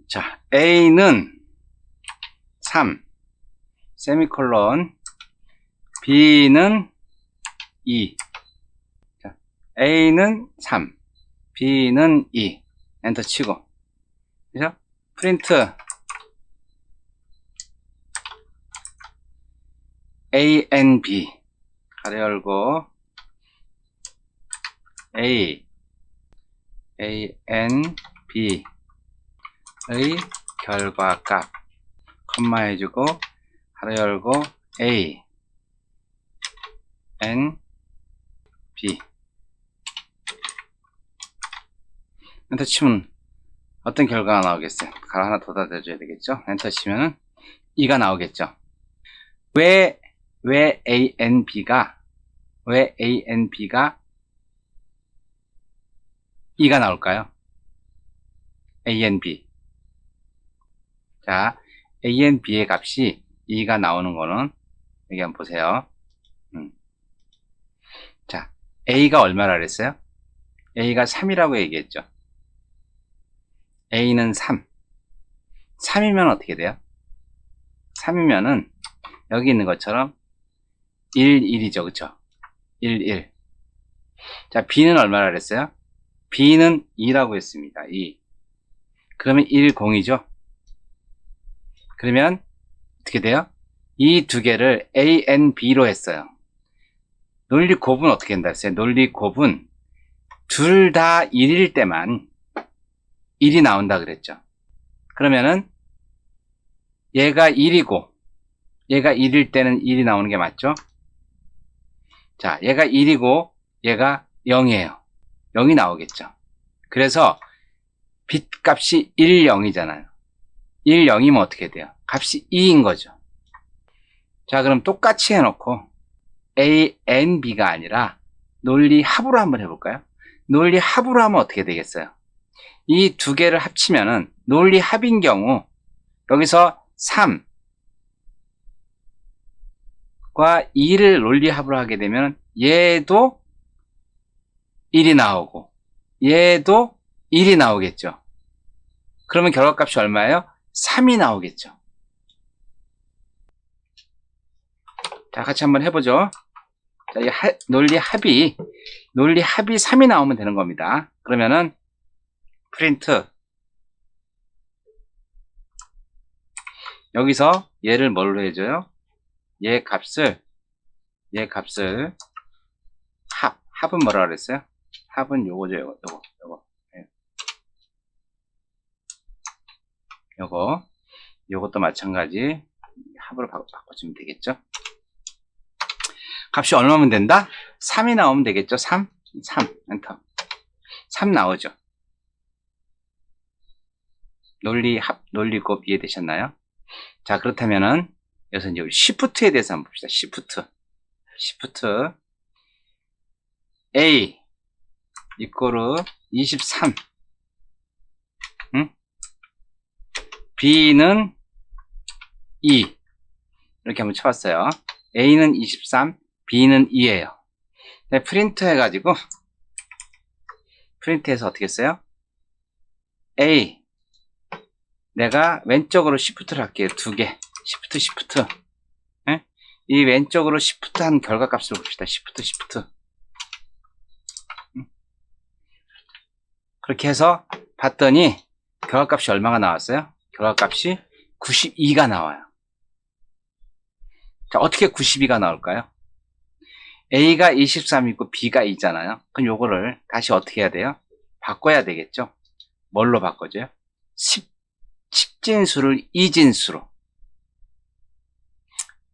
자, A는 3, 세미콜론, B는 2. 자, A는 3, B는 2. 엔터 치고. 그죠? 프린트 A, N, B. 가로 열고, A, N, B의 결과값. 컴마 해주고, 가로 열고, A, N, B. 엔터 치면 어떤 결과가 나오겠어요? 가로 하나 더 닫아줘야 되겠죠? 엔터 치면은 2가 나오겠죠? 왜 A, N, B가 2가 나올까요? A, N, B. 자, A, N, B의 값이 2가 나오는 거는 여기 한번 보세요. 자, A가 얼마라 그랬어요? A가 3이라고 얘기했죠. A는 3. 3이면 어떻게 돼요? 3이면은 여기 있는 것처럼 1, 1이죠. 그쵸? 1, 1. 자, B는 얼마라 그랬어요? B는 2라고 했습니다. 2. 그러면 1, 0이죠? 그러면 어떻게 돼요? 이 두 개를 A, N, B로 했어요. 논리 곱은 어떻게 한다 했어요? 논리 곱은 둘 다 1일 때만 1이 나온다 그랬죠. 그러면은 얘가 1이고 얘가 1일 때는 1이 나오는 게 맞죠? 자, 얘가 1이고 얘가 0이에요. 0이 나오겠죠. 그래서 빚값이 1, 0이잖아요. 1, 0이면 어떻게 돼요? 값이 2인 거죠. 자, 그럼 똑같이 해놓고 A, N, B가 아니라 논리 합으로 한번 해볼까요? 논리 합으로 하면 어떻게 되겠어요? 이 두 개를 합치면은 논리 합인 경우 여기서 3과 2를 논리 합으로 하게 되면 얘도 1이 나오고 얘도 1이 나오겠죠. 그러면 결과값이 얼마예요? 3이 나오겠죠. 자, 같이 한번 해보죠. 자, 이 논리 합이 3이 나오면 되는 겁니다. 그러면은 프린트 여기서 얘를 뭘로 해줘요? 얘 값을 합은 뭐라 그랬어요? 합은 요거죠. 요것도 마찬가지 합으로 바꿔주면 되겠죠. 값이 얼마면 된다? 3이 나오면 되겠죠. 3 엔터. 3 나오죠. 논리 곱 이해되셨나요? 자, 그렇다면은 여기서 이제 시프트에 대해서 한번 봅시다. 시프트 A 이꼬르 23. B는 2. 이렇게 한번 쳐봤어요. A는 23, B는 2예요. 네, 프린트 해가지고 프린트해서 어떻게 써요? A 내가 왼쪽으로 시프트를 할게요. 두 개. 시프트. 네? 이 왼쪽으로 시프트 한 결과값을 봅시다. 시프트. 그렇게 해서 봤더니 결과값이 얼마가 나왔어요? 결과값이 92가 나와요. 자, 어떻게 92가 나올까요? A가 23이고 B가 2잖아요. 그럼 요거를 다시 어떻게 해야 돼요? 바꿔야 되겠죠? 뭘로 바꿔줘요? 10진수를 2진수로.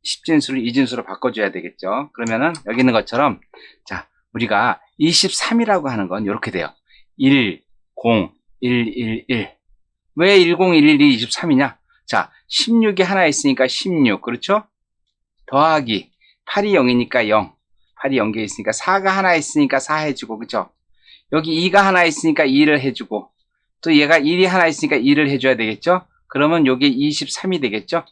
10진수를 2진수로 바꿔줘야 되겠죠? 그러면은 여기 있는 것처럼 자, 우리가 23이라고 하는 건 이렇게 돼요. 1, 0, 1, 1, 1. 왜 1, 0, 1, 1, 2, 23이냐? 자, 16이 하나 있으니까 16. 그렇죠? 더하기 8이 0이니까 0. 8이 0개 있으니까 4가 하나 있으니까 4 해주고, 그쵸? 여기 2가 하나 있으니까 2를 해주고, 또 얘가 1이 하나 있으니까 2를 해줘야 되겠죠? 그러면 요게 23이 되겠죠?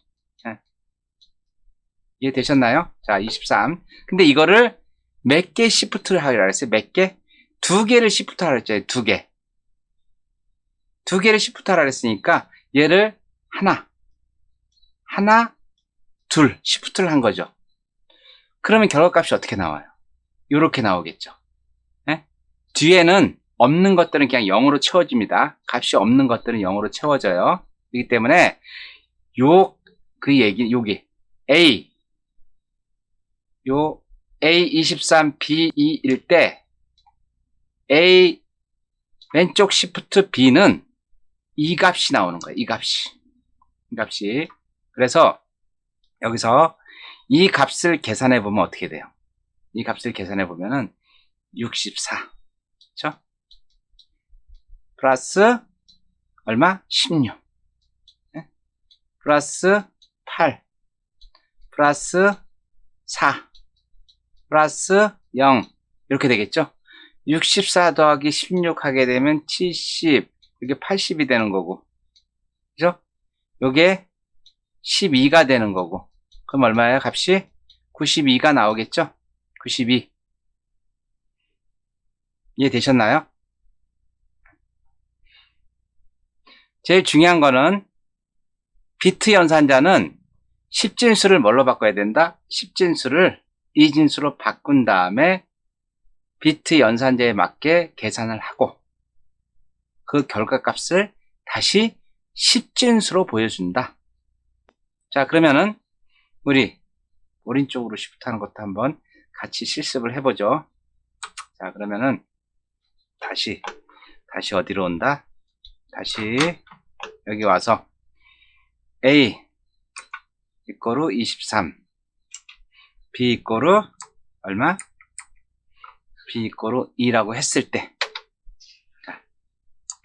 이해되셨나요? 자, 23. 근데 이거를 몇 개 시프트를 하기로 했어요? 몇 개? 2개를 시프트 하라 했죠. 2개. 2개를 시프트 하라 했으니까 얘를 하나, 둘, 시프트를 한 거죠. 그러면 결과값이 어떻게 나와요? 이렇게 나오겠죠. 네? 뒤에는 없는 것들은 그냥 0으로 채워집니다. 값이 없는 것들은 0으로 채워져요. 그렇기 때문에 여기 A23B2일 때 A 왼쪽 시프트 B는 이 값이 나오는 거예요. 이 값이. 그래서 여기서 이 값을 계산해 보면 어떻게 돼요? 이 값을 계산해 보면은 64. 그렇죠? 플러스 얼마? 16. 네? 플러스 8. 플러스 4. 플러스 0. 이렇게 되겠죠? 64 더하기 16 하게 되면 70. 이게 80이 되는 거고. 그죠? 요게 12가 되는 거고. 그럼 얼마예요? 값이 92가 나오겠죠? 92. 이해되셨나요? 제일 중요한 거는 비트 연산자는 10진수를 뭘로 바꿔야 된다? 10진수를 2진수로 바꾼 다음에 비트 연산자에 맞게 계산을 하고 그 결과값을 다시 10진수로 보여준다. 자, 그러면은 우리 오른쪽으로 시프트 하는 것도 한번 같이 실습을 해보죠. 자, 그러면은 다시 어디로 온다? 다시 여기 와서 A 이꼬르 23, B 이꼬르 얼마? B 이꼬르 2라고 했을 때, 자,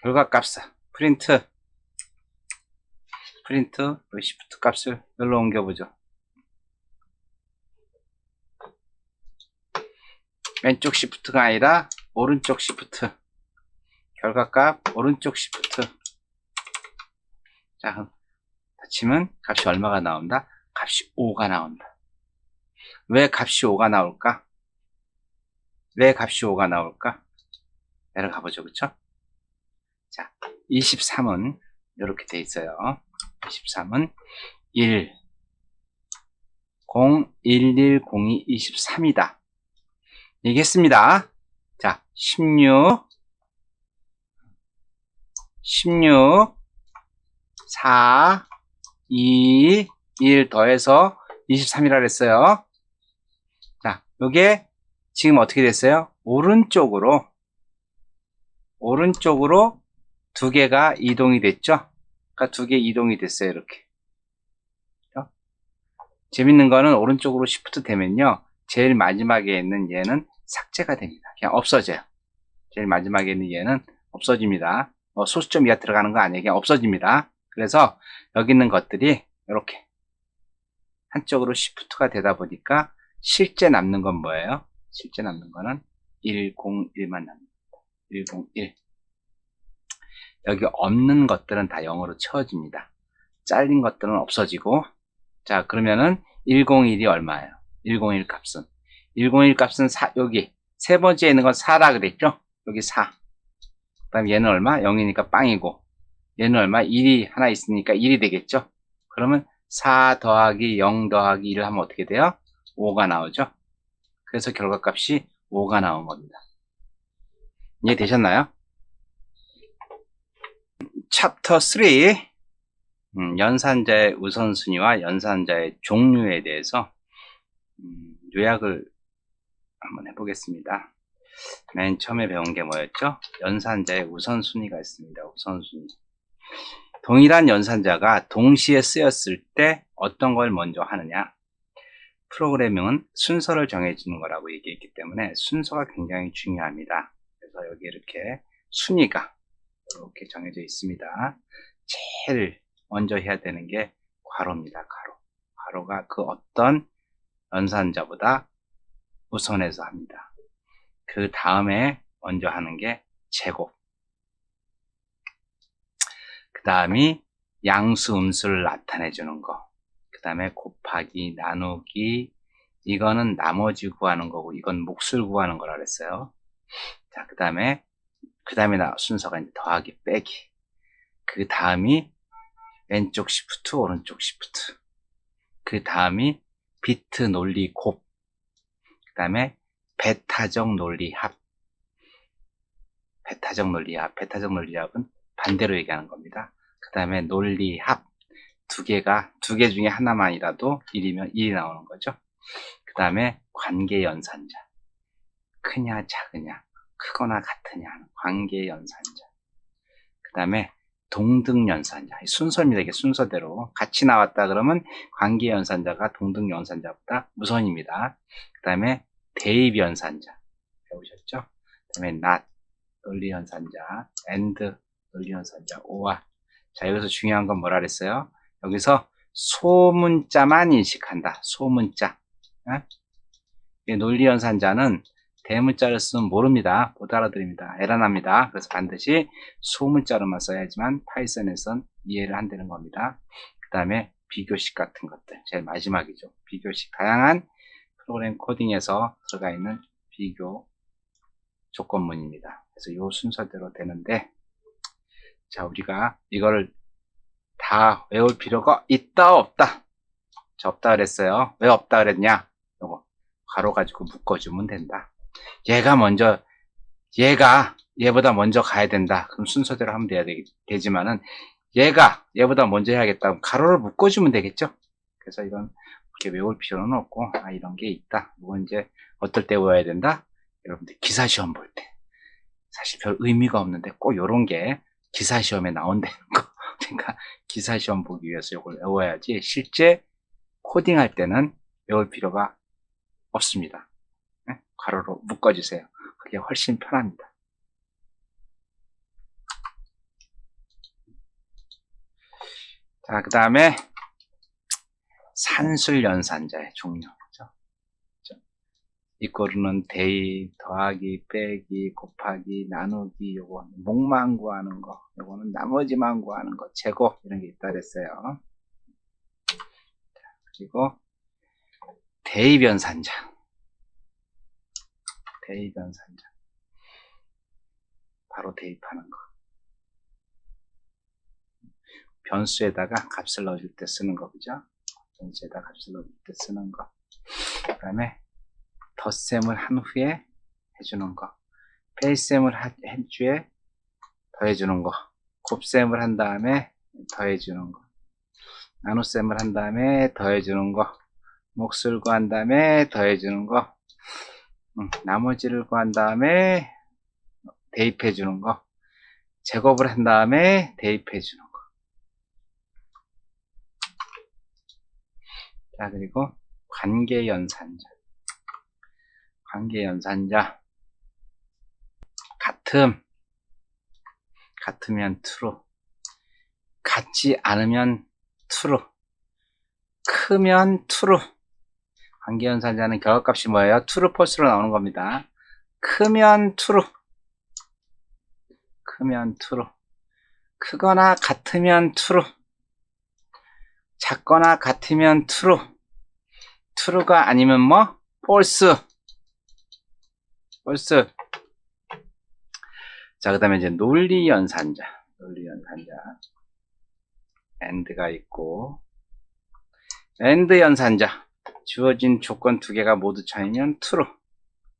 결과값을 프린트 시프트 값을 여기로 옮겨보죠. 왼쪽 시프트가 아니라 오른쪽 시프트. 결과값 오른쪽 시프트. 자, 닫히면 값이 얼마가 나온다? 값이 5가 나온다. 왜 값이 5가 나올까? 내려가 보죠. 그쵸? 자, 23은 이렇게 돼 있어요. 23은 1, 0, 1, 1, 02, 23이다. 얘기했습니다. 자, 16, 4, 2, 1 더해서 23이라 그랬어요. 자, 요게 지금 어떻게 됐어요? 오른쪽으로 두 개가 이동이 됐죠? 그러니까 두 개 이동이 됐어요. 이렇게. 그렇죠? 재밌는 거는 오른쪽으로 시프트 되면요. 제일 마지막에 있는 얘는 삭제가 됩니다. 그냥 없어져요. 제일 마지막에 있는 얘는 없어집니다. 소수점 이하 들어가는 거 아니에요. 그냥 없어집니다. 그래서 여기 있는 것들이 이렇게 한쪽으로 시프트가 되다 보니까 실제 남는 건 뭐예요? 실제 남는 거는 101만 남습니다. 101. 여기 없는 것들은 다 0으로 채워집니다. 잘린 것들은 없어지고. 자, 그러면은 101이 얼마예요? 101 값은 4, 여기 세 번째에 있는 건 4라 그랬죠? 여기 4. 그 다음 얘는 얼마? 0이니까 빵이고, 얘는 얼마? 1이 하나 있으니까 1이 되겠죠? 그러면 4 더하기 0 더하기 1을 하면 어떻게 돼요? 5가 나오죠? 그래서 결과값이 5가 나온 겁니다. 이해되셨나요? 챕터 3, 연산자의 우선순위와 연산자의 종류에 대해서 요약을 한번 해보겠습니다. 맨 처음에 배운 게 뭐였죠? 연산자의 우선순위가 있습니다. 우선순위. 동일한 연산자가 동시에 쓰였을 때 어떤 걸 먼저 하느냐? 프로그래밍은 순서를 정해주는 거라고 얘기했기 때문에 순서가 굉장히 중요합니다. 그래서 여기 이렇게 순위가 이렇게 정해져 있습니다. 제일 먼저 해야 되는 게 괄호입니다. 괄호가 그 어떤 연산자보다 우선해서 합니다. 그 다음에 먼저 하는 게 제곱. 그 다음이 양수 음수를 나타내 주는 거. 그 다음에 곱하기, 나누기. 이거는 나머지 구하는 거고, 이건 몫을 구하는 거라 그랬어요. 자, 그 다음에 순서가 이제 더하기, 빼기. 그 다음이 왼쪽 시프트, 오른쪽 시프트. 그 다음이 비트 논리 곱. 그 다음에 베타적 논리 합. 베타적 논리 합. 베타적 논리 합은 반대로 얘기하는 겁니다. 그 다음에 논리 합. 두 개 중에 하나만이라도 1이면 1이 나오는 거죠. 그 다음에 관계 연산자. 크냐, 작으냐, 크거나 같으냐 하는 관계 연산자. 그 다음에 동등 연산자. 순서입니다. 이게 순서대로. 같이 나왔다 그러면 관계 연산자가 동등 연산자보다 우선입니다. 그 다음에 대입 연산자. 배우셨죠? 그 다음에 not, 논리 연산자, and, 논리 연산자, or. 자, 여기서 중요한 건 뭐라 그랬어요? 여기서 소문자만 인식한다. 소문자. 논리 연산자는 대문자를 쓰면 모릅니다. 못 알아들립니다. 에러납니다. 그래서 반드시 소문자로만 써야지만 파이썬에선 이해를 한다는 겁니다. 그 다음에 비교식 같은 것들. 제일 마지막이죠. 비교식. 다양한 프로그램 코딩에서 들어가 있는 비교 조건문입니다. 그래서 이 순서대로 되는데, 자, 우리가 이거를 다 외울 필요가 있다, 없다? 자, 없다 그랬어요. 왜 없다 그랬냐? 요거 가로 가지고 묶어주면 된다. 얘보다 먼저 가야 된다. 그럼 순서대로 하면 되지만은, 얘보다 먼저 해야겠다. 그럼 가로를 묶어주면 되겠죠? 그래서 이건 그렇게 외울 필요는 없고, 이런 게 있다. 이건 이제 어떨 때 외워야 된다? 여러분들 기사 시험 볼 때. 사실 별 의미가 없는데 꼭 요런 게 기사 시험에 나온다는 거. 그러니까 기사 시험 보기 위해서 이걸 외워야지 실제 코딩할 때는 외울 필요가 없습니다. 네? 가로로 묶어주세요. 그게 훨씬 편합니다. 자, 그 다음에 산술연산자의 종류. 이거는 대입, 더하기, 빼기, 곱하기, 나누기, 요거 목만 구하는 거, 요거는 나머지만 구하는 거, 제곱 이런 게 있다 그랬어요. 그리고 대입연산자. 대입연산자. 바로 대입하는 거. 변수에다가 값을 넣어줄 때 쓰는 거, 그죠? 변수에다가 값을 넣어줄 때 쓰는 거. 그 다음에 덧셈을 한 후에 해주는 거. 빼셈을 한 후에 더해주는 거. 곱셈을 한 다음에 더해주는 거. 나눗셈을 한 다음에 더해주는 거. 몫을 구한 다음에 더해주는 거. 나머지를 구한 다음에 대입해주는 거. 제곱을 한 다음에 대입해주는 거. 자, 그리고 관계연산자. 관계연산자. 같으면 true. 같지 않으면 true. 크면 true. 관계연산자는 결과값이 뭐예요? true, false로 나오는 겁니다. 크면 true. 크면 true. 크거나 같으면 true. 작거나 같으면 true. true가 아니면 뭐? false. false. 자, 그 다음에 이제 논리연산자. 논리연산자. and가 있고, and 연산자. 주어진 조건 두 개가 모두 차이면 true.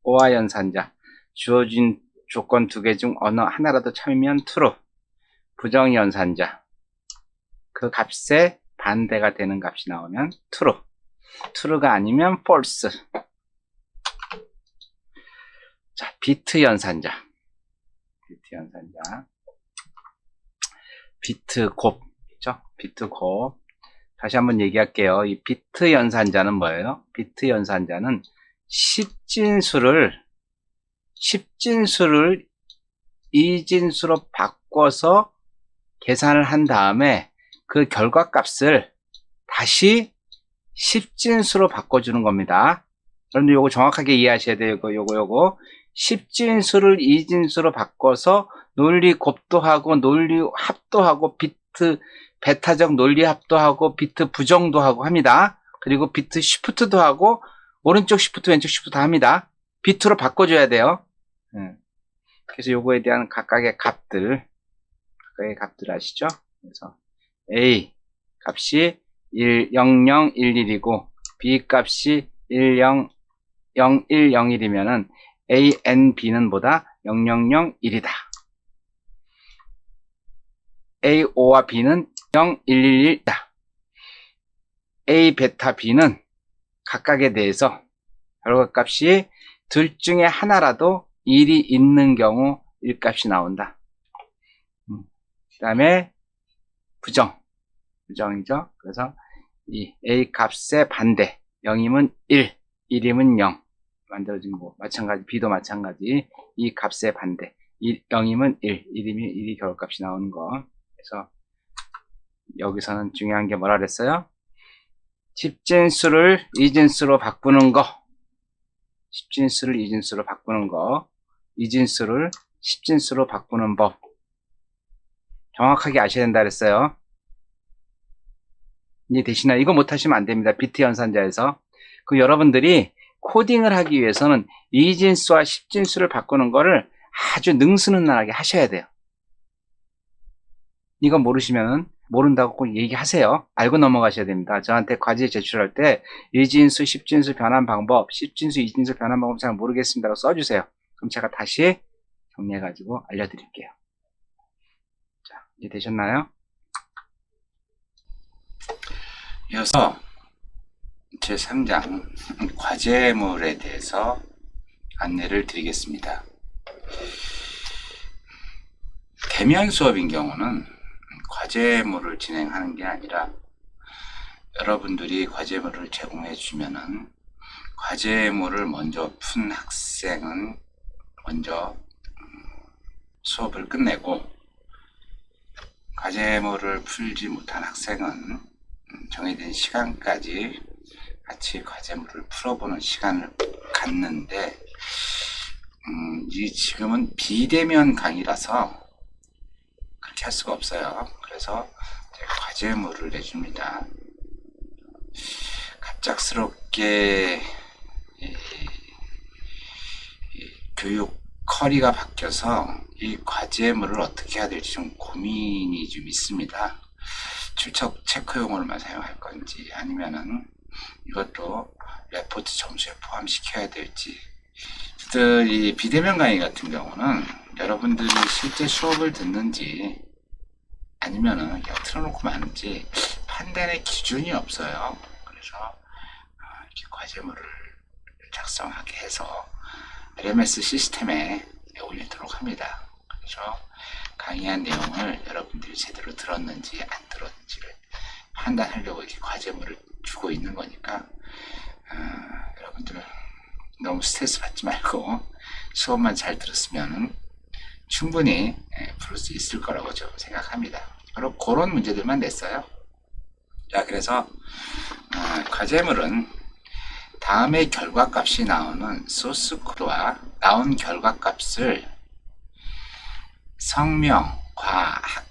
or 연산자. 주어진 조건 두 개 중 어느 하나라도 참이면 true. 부정연산자. 그 값에 반대가 되는 값이 나오면 true. true가 아니면 false. 자, 비트 연산자. 비트 연산자. 비트 곱. 그죠? 비트 곱. 다시 한번 얘기할게요. 이 비트 연산자는 뭐예요? 비트 연산자는 10진수를 2진수로 바꿔서 계산을 한 다음에 그 결과값을 다시 10진수로 바꿔주는 겁니다. 여러분들 요거 정확하게 이해하셔야 돼요. 요거 10진수를 2진수로 바꿔서 논리 곱도 하고 논리 합도 하고 베타적 논리 합도 하고 비트 부정도 하고 합니다. 그리고 비트 시프트도 하고 오른쪽 시프트 왼쪽 시프트 합니다. 비트로 바꿔줘야 돼요. 그래서 요거에 대한 각각의 값들 아시죠? 그래서 A 값이 1, 0, 0, 1, 1이고 B 값이 1, 0, 0, 1, 0, 1이면은 A, N, B는 보다 0, 0, 0, 1이다. A, O와 B는 0, 1, 1, 1이다. A, 베타, B는 각각에 대해서 결과값이 둘 중에 하나라도 1이 있는 경우 1값이 나온다. 그 다음에 부정이죠. 그래서 이 A 값의 반대 0이면 1, 1이면 0 만들어진 거 마찬가지. B도 마찬가지. 이 값의 반대 0이면 1, 1이면 1이 결과값이 나오는 거. 그래서 여기서는 중요한 게 뭐라 그랬어요? 십진수를 이진수로 바꾸는 거. 십진수를 이진수로 바꾸는 거. 이진수를 십진수로 바꾸는 법. 정확하게 아셔야 된다 그랬어요. 이제 대신에 이거 못하시면 안 됩니다. 비트 연산자에서. 그 여러분들이 코딩을 하기 위해서는 이진수와 십진수를 바꾸는 거를 아주 능수능란하게 하셔야 돼요. 이거 모르시면 모른다고 꼭 얘기하세요. 알고 넘어가셔야 됩니다. 저한테 과제 제출할 때 이진수, 십진수 변환 방법, 십진수, 이진수 변환 방법 잘 모르겠습니다라고 써주세요. 그럼 제가 다시 정리해가지고 알려드릴게요. 자, 이제 되셨나요? 이어서 제3장 과제물에 대해서 안내를 드리겠습니다. 대면 수업인 경우는 과제물을 진행하는 게 아니라 여러분들이 과제물을 제공해 주면은 과제물을 먼저 푼 학생은 먼저 수업을 끝내고 과제물을 풀지 못한 학생은 정해진 시간까지 같이 과제물을 풀어보는 시간을 갖는데 지금은 비대면 강의라서 그렇게 할 수가 없어요. 그래서 과제물을 내줍니다. 갑작스럽게 교육 커리가 바뀌어서 이 과제물을 어떻게 해야 될지 좀 고민이 좀 있습니다. 출석 체크용으로만 사용할 건지 아니면은 이것도 레포트 점수에 포함시켜야 될지. 이 비대면 강의 같은 경우는 여러분들이 실제 수업을 듣는지 아니면은 그냥 틀어놓고 마는지 판단의 기준이 없어요. 그래서 이렇게 과제물을 작성하게 해서 LMS 시스템에 올리도록 합니다. 그래서 강의한 내용을 여러분들이 제대로 들었는지 안 들었는지를 판단하려고 이렇게 과제물을 주고 있는 거니까 여러분들 너무 스트레스 받지 말고 수업만 잘 들었으면 충분히 풀 수 있을 거라고 저는 생각합니다. 바로 그런 문제들만 냈어요. 자, 그래서 과제물은 다음에 결과값이 나오는 소스 코드와 나온 결과값을 성명, 과학,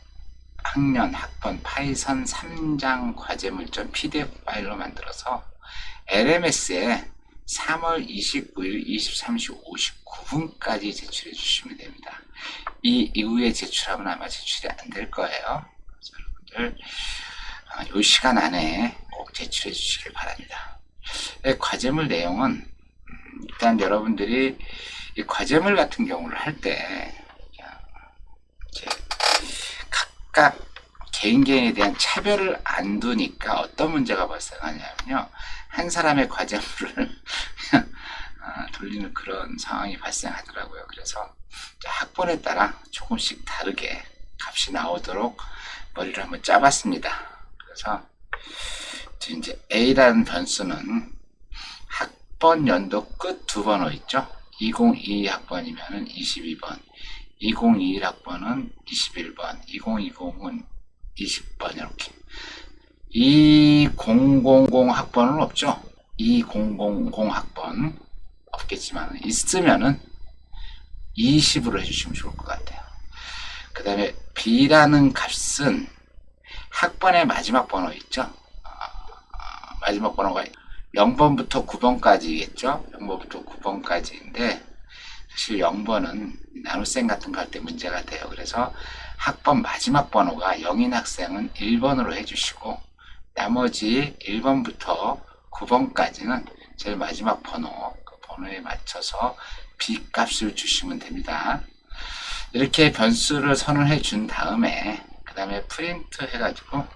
학년, 학번, 파이썬 3장 과제물.pdf 파일로 만들어서 LMS에 3월 29일 23시 59분까지 제출해 주시면 됩니다. 이 이후에 제출하면 아마 제출이 안 될 거예요. 그래서 여러분들 이 시간 안에 꼭 제출해 주시길 바랍니다. 과제물 내용은 일단 여러분들이 이 과제물 같은 경우를 할 때 각각 개인에 대한 차별을 안 두니까 어떤 문제가 발생하냐면요. 한 사람의 과제물을 돌리는 그런 상황이 발생하더라고요. 그래서 학번에 따라 조금씩 다르게 값이 나오도록 머리를 한번 짜봤습니다. 그래서 이제 A라는 변수는 학번 연도 끝 두 번호 있죠. 2022 학번이면 22번, 2021 학번은 21번, 2020은 20번 이렇게. 2000 학번은 없죠. 2000 학번 없겠지만 있으면은 20으로 해주시면 좋을 것 같아요. 그 다음에 B라는 값은 학번의 마지막 번호 있죠. 마지막 번호가 0번부터 9번까지겠죠. 0번부터 9번까지인데 사실 0번은 나눗셈 같은 거 할 때 문제가 돼요. 그래서 학번 마지막 번호가 0인 학생은 1번으로 해주시고 나머지 1번부터 9번까지는 제일 마지막 번호, 그 번호에 맞춰서 B 값을 주시면 됩니다. 이렇게 변수를 선언해 준 다음에 그 다음에 프린트 해가지고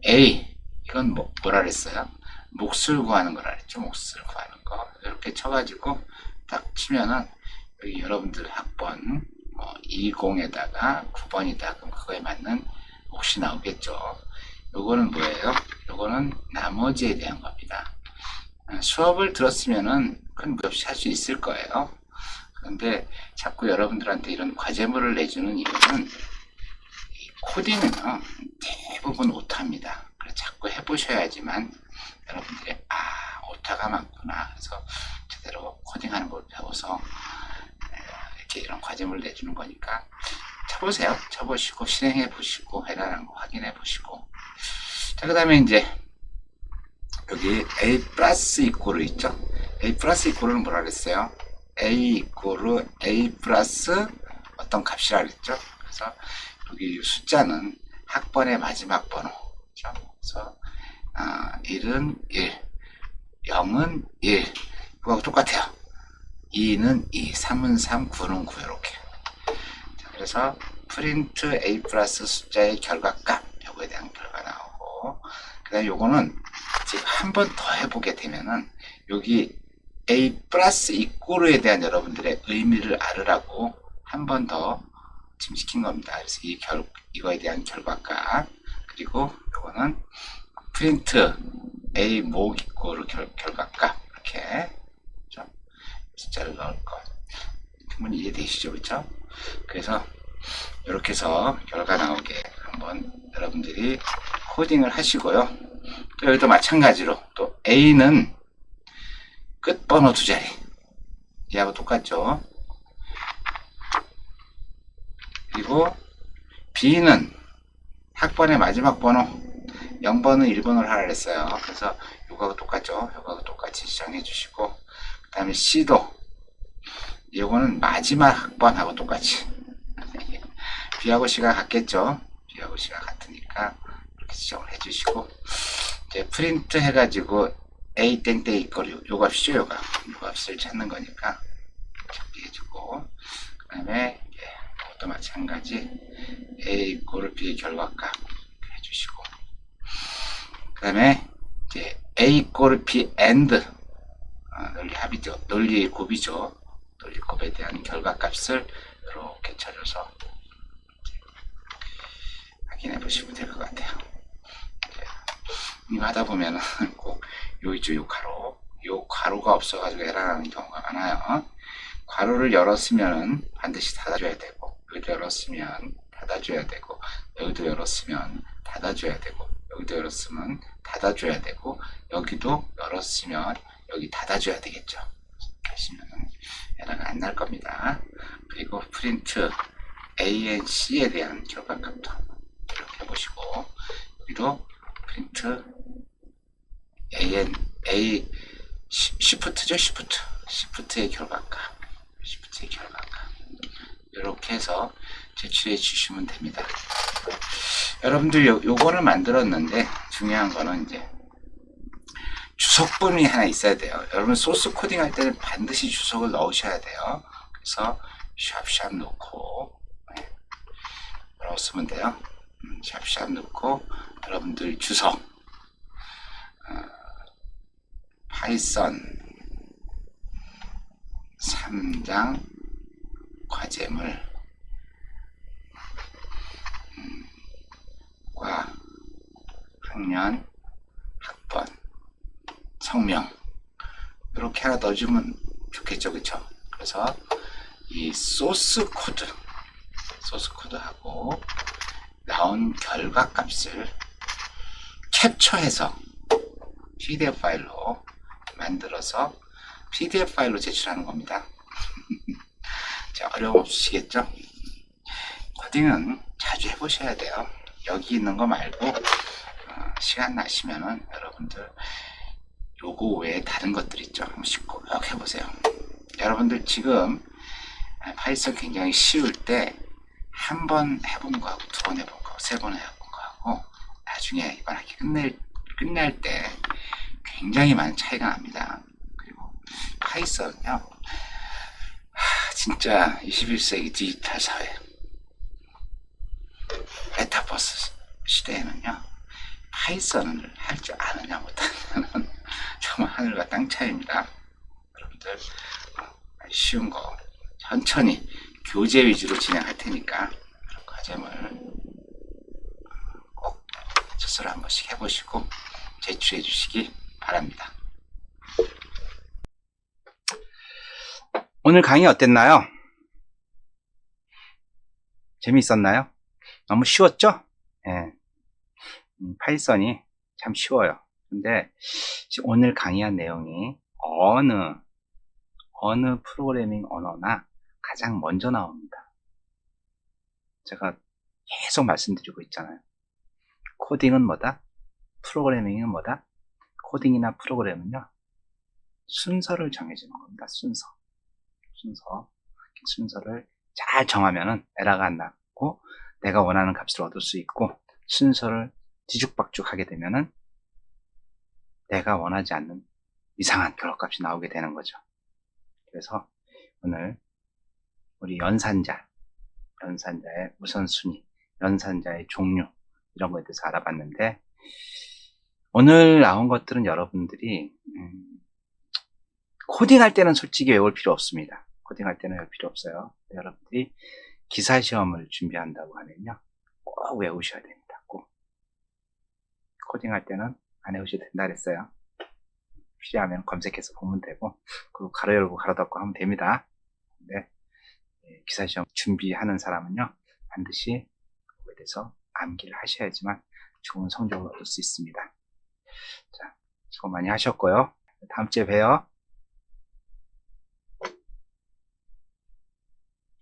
A, 이건 뭐라 그랬어요? 몫을 구하는 거라 그랬죠. 몫을 구하는 거. 이렇게 쳐가지고 딱 치면은 여기 여러분들 학번 20에다가 9번이다. 그럼 그거에 맞는 몫이 나오겠죠. 요거는 뭐예요? 요거는 나머지에 대한 겁니다. 수업을 들었으면은 큰 무리 없이 할 수 있을 거예요. 그런데 자꾸 여러분들한테 이런 과제물을 내주는 이유는 이 코딩은요, 대부분 오타입니다. 그래서 자꾸 해보셔야지만 여러분들이 오타가 많구나. 그래서 제대로 코딩하는 걸 배워서 이렇게 이런 과제물을 내주는 거니까 쳐보세요. 쳐보시고 실행해 보시고 해라는 거 확인해 보시고. 자, 그 다음에 이제 여기 A 플러스 이꼬르 있죠? A 플러스 이꼬르는 뭐라 그랬어요? A 이꼬르 A 플러스 어떤 값이라 그랬죠? 그래서 여기 숫자는 학번의 마지막 번호. 그렇죠? 그래서 1은 1, 0은 1. 그거하고 똑같아요. 2는 2, 3은 3, 9는 9 이렇게. 자, 그래서 프린트 A 플러스 숫자의 결과값, 요거에 대한 결과 나오고, 그 다음에 요거는 지금 한 번 더 해보게 되면은 여기 A 플러스 이꼬르에 대한 여러분들의 의미를 알으라고 한 번 더 지금 시킨 겁니다. 그래서 이거에 대한 결과값, 그리고 요거는 프린트 A 목 이꼬르 결과값, 이렇게 숫자를 넣을 것. 그러면 이해되시죠? 그렇죠? 그래서 이렇게 해서 결과 나오게 한번 여러분들이 코딩을 하시고요. 또 여기도 마찬가지로 또 A는 끝번호 2자리 얘하고 똑같죠. 그리고 B는 학번의 마지막 번호 0번은 1번으로 하라 그랬어요. 그래서 이거하고 똑같죠. 이거하고 똑같이 지정해 주시고, 그 다음에 C도 이거는 마지막 학번하고 똑같이 B하고 C가 같겠죠. B하고 C가 같으니까 이렇게 지정을 해주시고, 이제 프린트 해가지고 A 땡땡 이거를 요 값이죠. 요 값을 찾는 거니까 찾게 해주고, 그 다음에 이것도 마찬가지 A 이꼬르 B의 결과값 해주시고, 그 다음에 이제 A 이꼬르 B and 논리 합이죠. 논리 곱이죠. 논리 곱에 대한 결과값을 이렇게 쳐줘서 확인해 보시면 될 것 같아요. 이거 하다 보면은 꼭 요 있죠. 요 가로가 없어가지고 에러나는 경우가 많아요. 괄호를 열었으면 반드시 닫아줘야 되고, 여기도 열었으면 닫아줘야 되고, 여기도 열었으면 닫아줘야 되고, 여기도 열었으면 닫아줘야 되고, 여기도 열었으면 여기 닫아줘야 되겠죠. 하시면 에러가 안 날 겁니다. 그리고 프린트 A and C에 대한 결과값도 이렇게 해보시고, 여기도 프린트 A 시프트죠. 시프트의 결과값 이렇게 해서 제출해 주시면 됩니다. 여러분들 요거를 만들었는데 중요한 거는 이제 주석본이 하나 있어야 돼요. 여러분 소스 코딩 할 때는 반드시 주석을 넣으셔야 돼요. 그래서 샵샵 넣고 넣었으면 돼요. 샵샵 넣고 여러분들 주석 파이썬 3장 과제물 과 학년 학번 성명 이렇게 하나 넣어주면 좋겠죠. 그쵸? 그래서 이 소스 코드하고 나온 결과 값을 캡처해서 PDF 파일로 만들어서 PDF 파일로 제출하는 겁니다. 자, 어려움 없으시겠죠? 코딩은 자주 해보셔야 돼요. 여기 있는 거 말고 시간 나시면은 여러분들 요거 외에 다른 것들 있죠. 한 번씩 꼭 해보세요. 여러분들 지금 파이썬 굉장히 쉬울 때 한 번 해본 거하고 두 번 해본 거, 세 번 해본 거하고 나중에 이번 학기 끝날 때 굉장히 많은 차이가 납니다. 그리고 파이썬은요, 진짜 21세기 디지털 사회, 메타버스 시대에는요, 파이썬을 할 줄 아느냐 못하느냐는 정말 하늘과 땅 차이입니다. 여러분들 쉬운 거 천천히 교재 위주로 진행할 테니까 과제물 꼭 스스로 한 번씩 해보시고 제출해 주시기 바랍니다. 오늘 강의 어땠나요? 재미있었나요? 너무 쉬웠죠? 예. 파이썬이 참 쉬워요. 근데 오늘 강의한 내용이 어느 프로그래밍 언어나 가장 먼저 나옵니다. 제가 계속 말씀드리고 있잖아요. 코딩은 뭐다? 프로그래밍은 뭐다? 코딩이나 프로그램은요, 순서를 정해주는 겁니다. 순서를 잘 정하면은 에러가 안 나고 내가 원하는 값을 얻을 수 있고, 순서를 뒤죽박죽 하게 되면은 내가 원하지 않는 이상한 결과값이 나오게 되는 거죠. 그래서 오늘 우리 연산자의 우선순위, 연산자의 종류, 이런 거에 대해서 알아봤는데, 오늘 나온 것들은 여러분들이 코딩할 때는 솔직히 외울 필요 없습니다. 코딩할 때는 외울 필요 없어요. 여러분들이 기사시험을 준비한다고 하면요, 꼭 외우셔야 됩니다. 꼭. 코딩할 때는 안 외우셔도 된다 그랬어요. 필요하면 검색해서 보면 되고, 그리고 가로 열고 가로 닫고 하면 됩니다. 근데 기사시험 준비하는 사람은요, 반드시 그거에 대해서 암기를 하셔야지만 좋은 성적을 얻을 수 있습니다. 자, 수고 많이 하셨고요. 다음 주에 봬요.